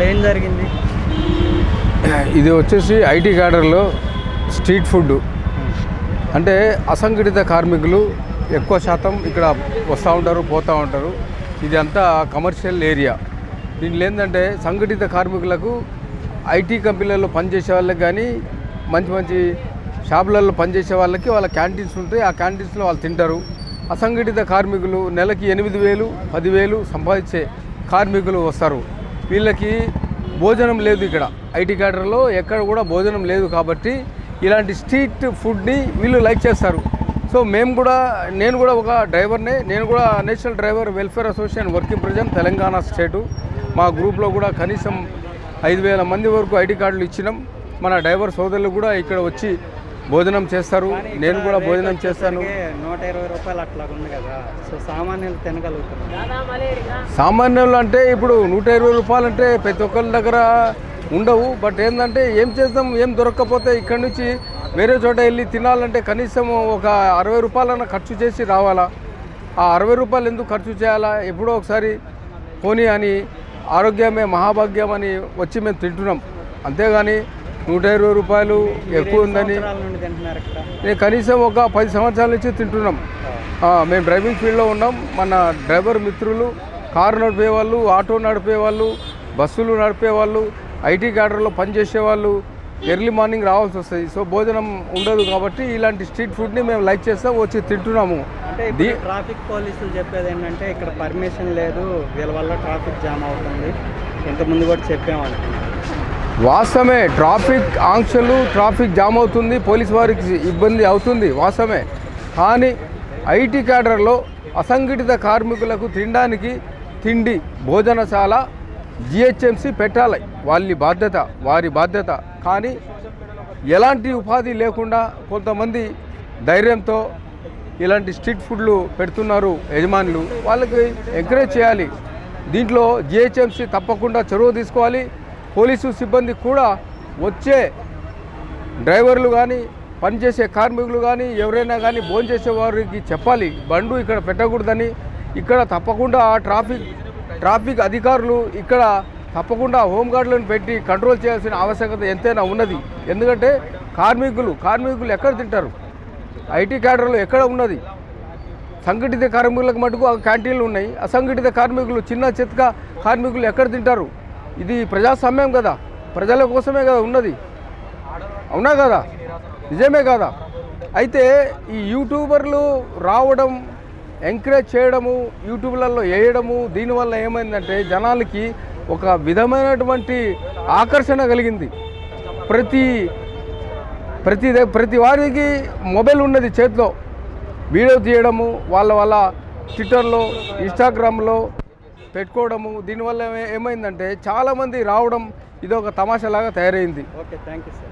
అసలు ఏం జరిగింది? ఇది వచ్చేసి ఐటీ క్యాడర్లో స్ట్రీట్ ఫుడ్ అంటే అసంఘటిత కార్మికులు ఎక్కువ శాతం ఇక్కడ వస్తూ ఉంటారు, పోతూ ఉంటారు. ఇది అంతా కమర్షియల్ ఏరియా. దీంట్లో ఏంటంటే సంఘటిత కార్మికులకు ఐటీ కంపెనీలలో పనిచేసే వాళ్ళకి కానీ మంచి మంచి షాపులలో పనిచేసే వాళ్ళకి వాళ్ళ క్యాంటీన్స్ ఉంటాయి. ఆ క్యాంటీన్స్లో వాళ్ళు తింటారు. అసంఘటిత కార్మికులు నెలకి 8,000, 10,000 సంపాదించే కార్మికులు వస్తారు. వీళ్ళకి భోజనం లేదు. ఇక్కడ ఐటీ క్యాడర్లో ఎక్కడ కూడా భోజనం లేదు. కాబట్టి ఇలాంటి స్ట్రీట్ ఫుడ్ని వీళ్ళు లైక్ చేస్తారు. సో నేను కూడా ఒక డ్రైవర్నే. నేను కూడా national driver welfare association working president Telangana state. మా గ్రూప్లో కూడా కనీసం 5,000 మంది వరకు ఐటీ కార్డులు ఇచ్చినాం. మన డ్రైవర్ సోదరులు కూడా ఇక్కడ వచ్చి భోజనం చేస్తారు. నేను కూడా భోజనం చేస్తాను. 120 రూపాయలు అట్లా ఉంది కదా, సో సామాన్యులు తినగలుగుతారు. సామాన్యులు అంటే ఇప్పుడు 120 రూపాయలు అంటే ప్రతి ఒక్కరి దగ్గర ఉండవు. బట్ ఏంటంటే ఏం చేద్దాం, ఏం దొరక్కపోతే ఇక్కడ నుంచి వేరే చోట వెళ్ళి తినాలంటే కనీసం ఒక 60 రూపాయలన్నా ఖర్చు చేసి రావాలా. ఆ 60 రూపాయలు ఎందుకు ఖర్చు చేయాలా? ఎప్పుడో ఒకసారి పోనీ అని ఆరోగ్యమే మహాభాగ్యం అని వచ్చి మేము తింటున్నాం. అంతేగాని 120 రూపాయలు ఎక్కువ ఉందని నేను కనీసం ఒక 10 సంవత్సరాల నుంచి తింటున్నాం. మేము డ్రైవింగ్ ఫీల్డ్లో ఉన్నాం. మన డ్రైవర్ మిత్రులు కారు నడిపే వాళ్ళు, ఆటో నడిపే వాళ్ళు, బస్సులు నడిపే వాళ్ళు, ఐటీ క్యాడర్లో పనిచేసే వాళ్ళు ఎర్లీ మార్నింగ్ రావాల్సి వస్తుంది. సో భోజనం ఉండదు. కాబట్టి ఇలాంటి స్ట్రీట్ ఫుడ్ని మేము లైక్ చేస్తాం, వచ్చి తింటున్నాము. అంటే ట్రాఫిక్ పోలీసులు చెప్పేది ఏంటంటే ఇక్కడ పర్మిషన్ లేదు, వీళ్ళ వల్ల ట్రాఫిక్ జామ్ అవుతుంది. ఇంతకుముందు కూడా చెప్పామనుకుంటున్నాను. వాస్తవమే, ట్రాఫిక్ ఆంక్షలు, ట్రాఫిక్ జామ్ అవుతుంది, పోలీస్ వారికి ఇబ్బంది అవుతుంది, వాస్తవమే. కానీ ఐటీ క్యాడర్లో అసంఘటిత కార్మికులకు తినడానికి తిండి భోజనశాల జిహెచ్ఎంసి పెట్టాలి. వారి బాధ్యత. కానీ ఎలాంటి ఉపాధి లేకుండా కొంతమంది ధైర్యంతో ఇలాంటి స్ట్రీట్ ఫుడ్లు పెడుతున్నారు యజమానులు. వాళ్ళకి ఎంకరేజ్ చేయాలి. దీంట్లో జిహెచ్ఎంసి తప్పకుండా చొరవ తీసుకోవాలి. పోలీసు సిబ్బంది కూడా వచ్చే డ్రైవర్లు కానీ పనిచేసే కార్మికులు కానీ ఎవరైనా కానీ భోంచేసే వారికి చెప్పాలి, బండు ఇక్కడ పెట్టకూడదని. ఇక్కడ తప్పకుండా ట్రాఫిక్ అధికారులు ఇక్కడ తప్పకుండా హోంగార్డులను పెట్టి కంట్రోల్ చేయాల్సిన ఆవశ్యకత ఎంతైనా ఉన్నది. ఎందుకంటే కార్మికులు ఎక్కడ తింటారు? ఐటీ క్యాడర్లో ఎక్కడ ఉన్నది? సంఘటిత కార్మికులకు మటుకు క్యాంటీన్లు ఉన్నాయి. అసంఘటిత కార్మికులు, చిన్న చితక కార్మికులు ఎక్కడ తింటారు? ఇది ప్రజాస్వామ్యం కదా, ప్రజల కోసమే కదా ఉన్నది. అవునా కదా? నిజమే కదా? అయితే ఈ యూట్యూబర్లు రావడం, ఎంకరేజ్ చేయడము, యూట్యూబ్లలో వేయడము, దీనివల్ల ఏమైందంటే జనాలకి ఒక విధమైనటువంటి ఆకర్షణ కలిగింది. ప్రతి వారికి మొబైల్ ఉన్నది చేతిలో. వీడియో తీయడము, వాళ్ళ ట్విట్టర్లో, ఇన్స్టాగ్రామ్లో పెట్టుకోవడము, దీనివల్ల ఏమైందంటే చాలామంది రావడం, ఇది ఒక తమాషాలాగా తయారైంది. Okay, thank you sir.